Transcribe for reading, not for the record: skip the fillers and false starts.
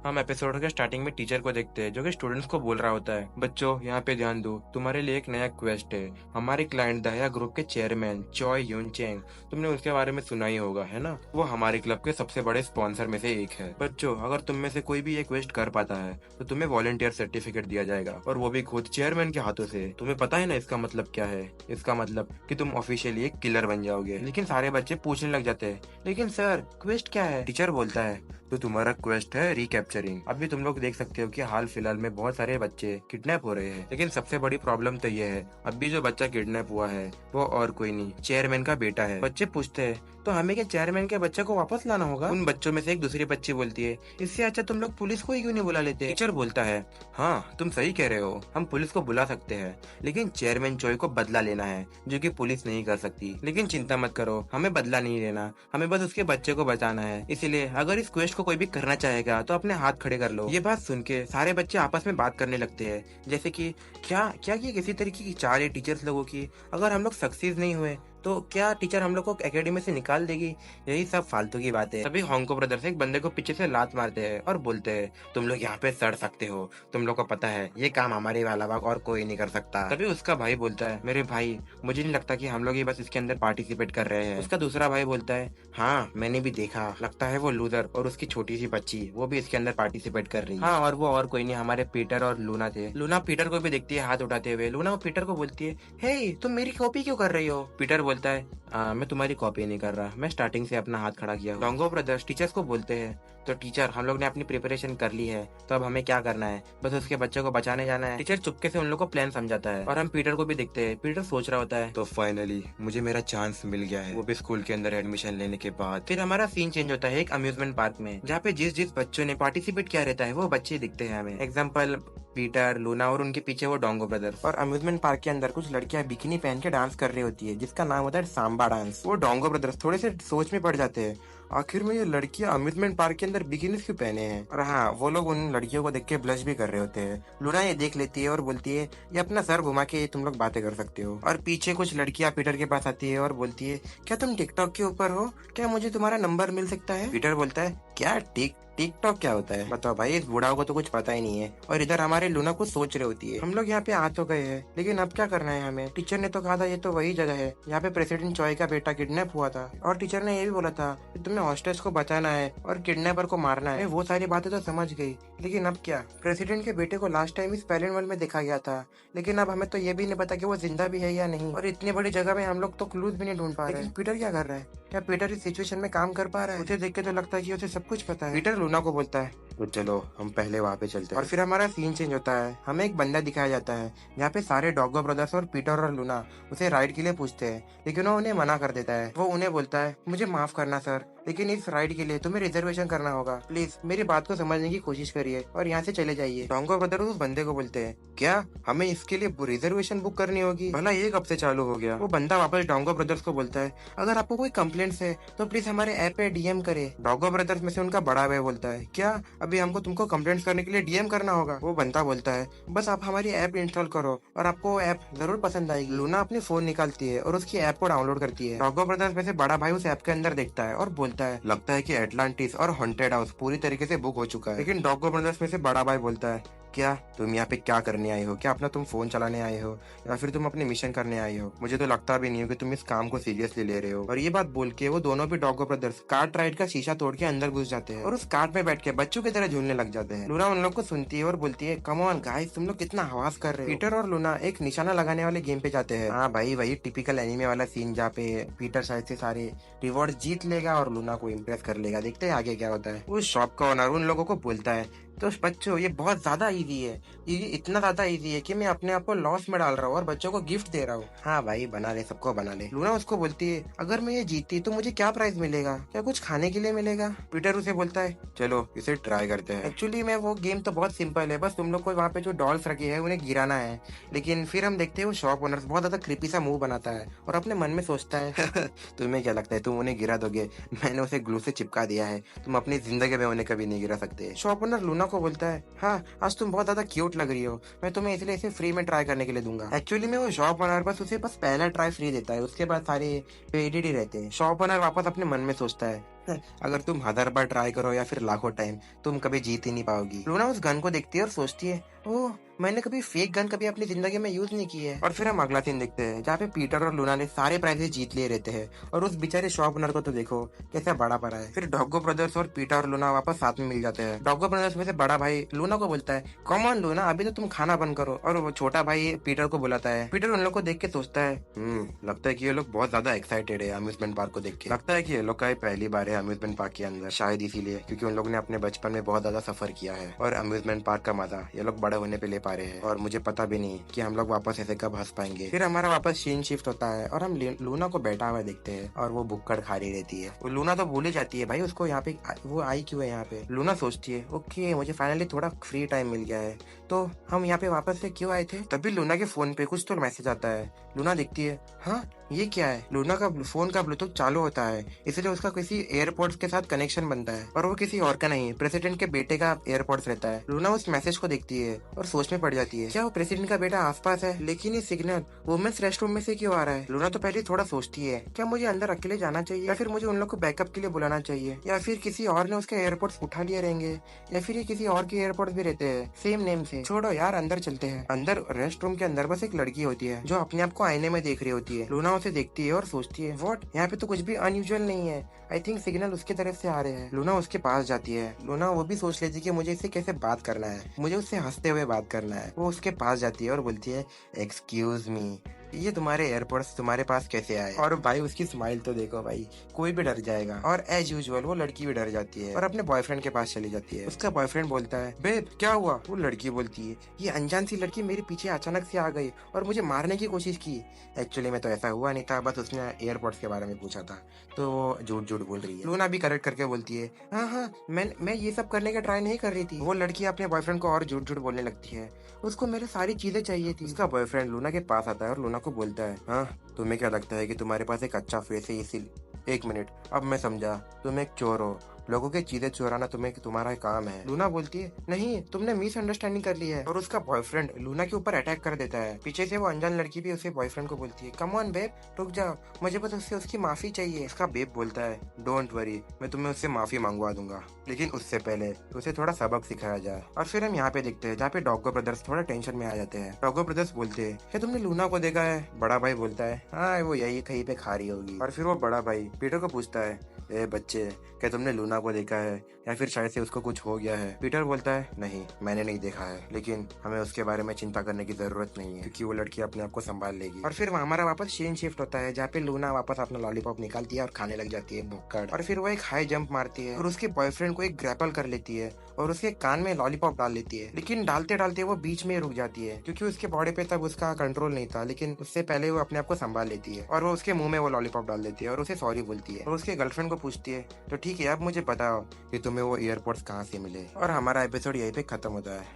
हम एपिसोड के स्टार्टिंग में टीचर को देखते हैं जो कि स्टूडेंट्स को बोल रहा होता है, बच्चों यहाँ पे ध्यान दो, तुम्हारे लिए एक नया क्वेस्ट है। हमारे क्लाइंट दया ग्रुप के चेयरमैन चॉय यून चेंग, तुमने उसके बारे में सुना ही होगा है ना। वो हमारे क्लब के सबसे बड़े स्पॉन्सर में से एक है। बच्चों, अगर तुम में से कोई भी ये क्वेस्ट कर पाता है तो तुम्हें वॉलंटियर सर्टिफिकेट दिया जाएगा, और वो भी खुद चेयरमैन के हाथों से। तुम्हें पता है ना इसका मतलब क्या है? इसका मतलब कि तुम ऑफिशियली एक किलर बन जाओगे। लेकिन सारे बच्चे पूछने लग जाते हैं, लेकिन सर क्वेस्ट क्या है? टीचर बोलता है, तो तुम्हारा क्वेस्ट है रिकैप्चरिंग। अभी तुम लोग देख सकते हो कि हाल फिलहाल में बहुत सारे बच्चे किडनैप हो रहे हैं, लेकिन सबसे बड़ी प्रॉब्लम तो ये है, अभी जो बच्चा किडनैप हुआ है वो और कोई नहीं, चेयरमैन का बेटा है। बच्चे पूछते हैं, तो हमें क्या चेयरमैन के बच्चे को वापस लाना होगा? उन बच्चों में से एक दूसरी बच्ची बोलती है, इससे अच्छा तुम लोग पुलिस को ही क्यों नहीं बुला लेते? टीचर बोलता है, हाँ तुम सही कह रहे हो, हम पुलिस को बुला सकते हैं, लेकिन चेयरमैन चॉय को बदला लेना है जो कि पुलिस नहीं कर सकती। लेकिन चिंता मत करो, हमें बदला नहीं लेना, हमें बस उसके बच्चे को बचाना है। इसलिए अगर इस क्वेस्ट को कोई भी करना चाहेगा तो अपने हाथ खड़े कर लो। ये बात सुन के सारे बच्चे आपस में बात करने लगते हैं, जैसे कि क्या क्या ये किसी तरीके की चाल है टीचर्स लोगों की? अगर हम लोग सक्सेस नहीं हुए तो क्या टीचर हम लोग को एकेडमी से निकाल देगी? यही सब फालतू की बात है। तभी होंको ब्रदर्स एक बंदे को पीछे से लात मारते हैं और बोलते हैं, तुम लोग यहाँ पे सड़ सकते हो, तुम लोग को पता है ये काम हमारे अलावा और कोई नहीं कर सकता। तभी उसका भाई बोलता है, मेरे भाई मुझे नहीं लगता कि हम लोग ही बस इसके अंदर पार्टिसिपेट कर रहे हैं। उसका दूसरा भाई बोलता है, हाँ मैंने भी देखा, लगता है वो लूजर और उसकी छोटी सी बच्ची वो भी इसके अंदर पार्टिसिपेट कर रही है। हाँ, और वो और कोई नहीं, हमारे पीटर और लूना थे। लूना पीटर को भी देखती है हाथ उठाते हुए। लूना पीटर को बोलती है, हे तुम मेरी कॉपी क्यों कर रही हो? पीटर बोलता है, मैं तुम्हारी कॉपी नहीं कर रहा, मैं स्टार्टिंग से अपना हाथ खड़ा किया हूँ। डोंगो ब्रदर्स टीचर्स को बोलते हैं, तो टीचर हम लोग ने अपनी प्रिपरेशन कर ली है, तो अब हमें क्या करना है? बस उसके बच्चे को बचाने जाना है। टीचर चुपके से उन लोग को प्लान समझाता है, और हम पीटर को भी देखते हैं। पीटर सोच रहा होता है, तो फाइनली मुझे मेरा चांस मिल गया है, वो भी स्कूल के अंदर एडमिशन लेने के बाद। फिर हमारा सीन चेंज होता है एक अम्यूजमेंट पार्क में, जहाँ पे जिस जिस बच्चों ने पार्टिसिपेट किया रहता है वो बच्चे दिखते हैं हमें। एग्जाम्पल पीटर, लूना और उनके पीछे वो डोंगो ब्रदर्स। और अम्यूजमेंट पार्क के अंदर कुछ लड़कियां बिकिनी पहन के डांस कर रही होती है, जिसका नाम होता है सांबा डांस। वो डोंगो ब्रदर्स थोड़े से सोच में पड़ जाते हैं, आखिर में ये लड़कियां अम्यूजमेंट पार्क के अंदर बिकिनीज क्यों पहने हैं? और हाँ, वो लोग उन लड़कियों को देख के ब्लश भी कर रहे होते हैं। लूना ये देख लेती है और बोलती है, ये अपना सर घुमा के तुम लोग बातें कर सकते हो। और पीछे कुछ लड़कियां पीटर के पास आती है और बोलती है, क्या तुम टिकटॉक के ऊपर हो? क्या मुझे तुम्हारा नंबर मिल सकता है? पीटर बोलता है, क्या टिकटॉक क्या होता है? बताओ भाई, इस बुढ़ाओ को तो कुछ पता ही नहीं है। और इधर हमारे लूना कुछ सोच रही होती है, हम लोग यहाँ पे आ तो गए हैं, लेकिन अब क्या करना है हमें? टीचर ने तो कहा था ये तो वही जगह है यहाँ पे प्रेसिडेंट चॉय का बेटा किडनैप हुआ था, और टीचर ने ये भी बोला था कि तुम्हें हॉस्टेस को बचाना है और किडनैपर को मारना है। वो सारी बातें तो समझ गई, लेकिन अब क्या? प्रेसिडेंट के बेटे को लास्ट टाइम इस पैलेंट वर्ल्ड में देखा गया था, लेकिन अब हमें तो ये भी नहीं पता कि वो जिंदा भी है या नहीं। और इतनी बड़ी जगह में हम लोग तो क्लूज भी नहीं ढूंढ पा रहे। पीटर क्या कर रहा है? क्या पीटर इस सिचुएशन में काम कर पा रहा है? उसे देख के तो लगता है कि उसे सब कुछ पता है। पीटर लूना को बोलता है, तो चलो हम पहले वहाँ पे चलते हैं। और फिर हमारा सीन चेंज होता है, हमें एक बंदा दिखाया जाता है यहाँ पे सारे डॉगो ब्रदर्स और पीटर और लूना उसे राइड के लिए पूछते हैं, लेकिन वो उन्हें मना कर देता है। वो उन्हें बोलता है, मुझे माफ करना सर, लेकिन इस राइड के लिए तुम्हें रिजर्वेशन करना होगा, प्लीज मेरी बात को समझने की कोशिश करिए और यहाँ से चले जाइए। डोंगो ब्रदर उस बंदे को बोलते हैं, क्या हमें इसके लिए रिजर्वेशन बुक करनी होगी? भला ये कब से चालू हो गया? वो बंदा वापस डोंगो ब्रदर्स को बोलता है, अगर आपको कोई कंप्लेंट्स है तो प्लीज हमारे ऐप पे डीएम करे। डोंगो ब्रदर्स में से उनका बड़ा भाई बोलता है, क्या अभी हमको तुमको कंप्लेंट्स करने के लिए डीएम करना होगा? वो बंदा बोलता है, बस आप हमारी ऐप इंस्टॉल करो और आपको वो ऐप जरूर पसंद आएगी। लूना अपनी फोन निकालती है और उसकी ऐप को डाउनलोड करती है। डोंगो ब्रदर्स में से बड़ा भाई उस ऐप के अंदर देखता है और बोलता है, लगता है कि एटलांटिस और हॉन्टेड हाउस पूरी तरीके से बुक हो चुका है। लेकिन डोंगो ब्रदर्स में से बड़ा भाई बोलता है, क्या तुम यहाँ पे क्या करने आए हो? क्या अपना तुम फोन चलाने आए हो या फिर तुम अपने मिशन करने आए हो? मुझे तो लगता भी नहीं हो कि तुम इस काम को सीरियसली ले रहे हो। और ये बात बोल के वो दोनों भी डोंगो ब्रदर्स कार्ट राइड का शीशा तोड़ के अंदर घुस जाते हैं और उस कार्ट में बैठ के बच्चों की तरह झूलने लग जाते हैं। लूना उन लोग को सुनती है और बोलती है, कम ऑन गाइस, तुम लोग कितना आवाज कर रहे हो? पीटर और लूना एक निशाना लगाने वाले गेम पे जाते हैं। हाँ भाई, वही टिपिकल एनिमे वाला सीन जहाँ पे पीटर शायद से सारे रिवॉर्ड जीत लेगा और लूना को इम्प्रेस कर लेगा। देखते हैं आगे क्या होता है। उस शॉप का ओनर उन लोगों को बोलता है, तो बच्चों ये बहुत ज्यादा इजी है, ये इतना ज्यादा इजी है कि मैं अपने आप को लॉस में डाल रहा हूँ और बच्चों को गिफ्ट दे रहा हूँ। हाँ भाई, बना ले, सबको बना ले। लूना उसको बोलती है, अगर मैं ये जीती तो मुझे क्या प्राइज मिलेगा? क्या कुछ खाने के लिए मिलेगा? पीटर उसे बोलता है, चलो इसे ट्राई करते हैं। एक्चुअली में वो गेम तो बहुत सिंपल है, बस तुम लोग को वहाँ पे जो डॉल्स रखे हैं उन्हें गिराना है। लेकिन फिर हम देखते हैं वो शॉप ओनर बहुत ज्यादा क्रिपी सा मुंह बनाता है और अपने मन में सोचता है, तुम्हें क्या लगता है तुम उन्हें गिरा दोगे? मैंने उसे ग्लू से चिपका दिया है, तुम अपनी जिंदगी में उन्हें कभी नहीं गिरा सकते। शॉप ओनर लूना को बोलता है, हाँ आज तुम बहुत ज्यादा क्यूट लग रही हो, मैं तुम्हें इसलिए इसे फ्री में ट्राई करने के लिए दूंगा। एक्चुअली में वो शॉप ओनर बस पहला ट्राई फ्री देता है, उसके बाद सारे पेड ही रहते हैं। शॉप ओनर वापस अपने मन में सोचता है, अगर तुम 1000 बार ट्राई करो या फिर लाखों टाइम, तुम कभी जीत ही नहीं पाओगी। लूना उस गन को देखती है और सोचती है, ओह मैंने कभी फेक गन कभी अपनी जिंदगी में यूज नहीं की है। और फिर हम अगला सीन देखते हैं जहाँ पे पीटर और लूना ने सारे प्राइजेस जीत लिए रहते हैं, और उस बेचारे शॉप ओनर को तो देखो कैसा बड़ा पड़ा है। फिर डॉगो ब्रदर्स और पीटर और लूना वापस साथ में मिल जाते हैं। डॉगो ब्रदर्स में से बड़ा भाई लूना को बोलता है, कम ऑन लूना, अभी तो तुम खाना बंद करो। और वो छोटा भाई पीटर को बुलाता है। पीटर उन लोग को देख के सोचता है, लगता है कि ये लोग बहुत ज्यादा एक्साइटेड है अम्यूजमेंट पार्क को देख के। लगता है कि ये लोग का ये पहली बार है अम्यूजमेंट पार्क के अंदर, शायद इसीलिए, क्योंकि उन लोगों ने अपने बचपन में बहुत ज्यादा सफर किया है और अम्यूजमेंट पार्क का मजा ये लोग बड़े होने पे ले पा रहे हैं। और मुझे पता भी नहीं कि हम लोग वापस ऐसे कब हंस पाएंगे। फिर हमारा वापस सीन शिफ्ट होता है और हम लूना को बैठा हुआ देखते हैं और वो भुक्कड़ खा रही रहती है। वो लूना तो भूल ही जाती है भाई उसको यहाँ पे वो आई क्यों है यहाँ पे। लूना सोचती है, ओके मुझे फाइनली थोड़ा फ्री टाइम मिल गया है, तो हम यहाँ पे वापस से क्यों आए थे। तभी लूना के फोन पे कुछ तो मैसेज आता है। लूना देखती है, हाँ ये क्या है। लूना का फोन का ब्लूटूथ चालू होता है, इसलिए उसका किसी एयरपोर्ट्स के साथ कनेक्शन बनता है, और वो किसी और का नहीं, प्रेसिडेंट के बेटे का एयरपोर्ट्स रहता है। लूना उस मैसेज को देखती है और सोच में पड़ जाती है, क्या वो प्रेसिडेंट का बेटा आसपास है, लेकिन ये सिग्नल वुमेन्स रेस्टरूम में से क्यों आ रहा है। लूना तो पहले थोड़ा सोचती है, क्या मुझे अंदर अकेले जाना चाहिए, या फिर मुझे उन लोग को बैकअप के लिए बुलाना चाहिए, या फिर किसी और ने उसके एयरपोर्ट्स उठा लिए रहेंगे, या फिर ये किसी और के एयरपोर्ट भी रहते हैं सेम नेम से। छोड़ो यार, अंदर चलते हैं। अंदर रेस्ट रूम के अंदर बस एक लड़की होती है जो अपने आप को आईने में देख रही होती है। लूना उसे देखती है और सोचती है, व्हाट, यहाँ पे तो कुछ भी अनयूजुअल नहीं है, आई थिंक सिग्नल उसके तरफ से आ रहे हैं। लूना उसके पास जाती है। लूना वो भी सोच लेती है कि मुझे इससे कैसे बात करना है, मुझे उससे हंसते हुए बात करना है। वो उसके पास जाती है और बोलती है, एक्सक्यूज मी, ये तुम्हारे एयरपोर्ट्स तुम्हारे पास कैसे आए। और भाई उसकी स्माइल तो देखो भाई, कोई भी डर जाएगा। और एज यूजुअल वो लड़की भी डर जाती है और अपने बॉयफ्रेंड के पास चली जाती है। उसका बॉयफ्रेंड बोलता है, बेब क्या हुआ। वो लड़की बोलती है, ये अनजान सी लड़की मेरे पीछे अचानक से आ गई और मुझे मारने की कोशिश की। एक्चुअली में तो ऐसा हुआ नहीं था, बस उसने एयरपोर्ट्स के बारे में पूछा था, तो वो झूठ झूठ बोल रही है। लूना भी करेक्ट करके बोलती है, हाँ हाँ मैं ये सब करने का ट्राई नहीं कर रही थी। वो लड़की अपने बॉयफ्रेंड को और झूठ झूठ बोलने लगती है, उसको मेरे सारी चीजें चाहिए थी। उसका बॉयफ्रेंड लूना के पास आता है और लूना को बोलता है, हाँ तुम्हें क्या लगता है कि तुम्हारे पास एक अच्छा फेस है इसी। एक मिनट, अब मैं समझा, तुम एक चोर हो, लोगों की चीजें चुराना तुम्हारा काम है। लूना बोलती है, नहीं तुमने मिसअंडरस्टैंडिंग कर ली है। और उसका बॉयफ्रेंड लूना के ऊपर अटैक कर देता है। पीछे से वो अनजान लड़की भी उसके बॉयफ्रेंड को बोलती है, कम ऑन बेब, रुक जाओ, मुझे बस उससे उसकी माफी चाहिए। उसका बेब बोलता है, डोंट वरी, मैं तुम्हें उससे माफी मंगवा दूंगा, लेकिन उससे पहले उसे थोड़ा सबक सिखाया जाए। और फिर हम यहाँ पे देखते हैं जहाँ पे डॉगो ब्रदर्स थोड़ा टेंशन में आ जाते हैं। डॉगो ब्रदर्स बोलते हैं, क्या तुमने लूना को देखा है। बड़ा भाई बोलता है, हाँ वो यही कहीं पे खा रही होगी। और फिर वो बड़ा भाई पीटर को पूछता है, ए बच्चे, क्या तुमने लूना को देखा है, या फिर शायद से उसको कुछ हो गया है। पीटर बोलता है, नहीं मैंने नहीं देखा है, लेकिन हमें उसके बारे में चिंता करने की जरूरत नहीं है, क्योंकि वो लड़की अपने आप को संभाल लेगी। और फिर हमारा वापस सीन शिफ्ट होता है जहाँ पे लूना वापस अपना लॉलीपॉप निकालती है और खाने लग जाती है भुक्कड़। और फिर वो एक हाई जंप मारती है और उसके बॉयफ्रेंड को एक ग्रैपल कर लेती है और उसके कान में लॉलीपॉप डाल लेती है, लेकिन डालते डालते वो बीच में रुक जाती है, क्योंकि उसके बॉडी पे तब उसका कंट्रोल नहीं था। लेकिन उससे पहले वो अपने आप को संभाल लेती है और वो उसके मुंह में वो लॉलीपॉप डाल देती है और उसे सॉरी बोलती है। और उसके गर्लफ्रेंड को पूछती है, तो ठीक है अब मुझे बताओ कि तुम्हें वो एयरपोर्ट्स कहाँ से मिले। और हमारा एपिसोड यहीं पे खत्म होता है।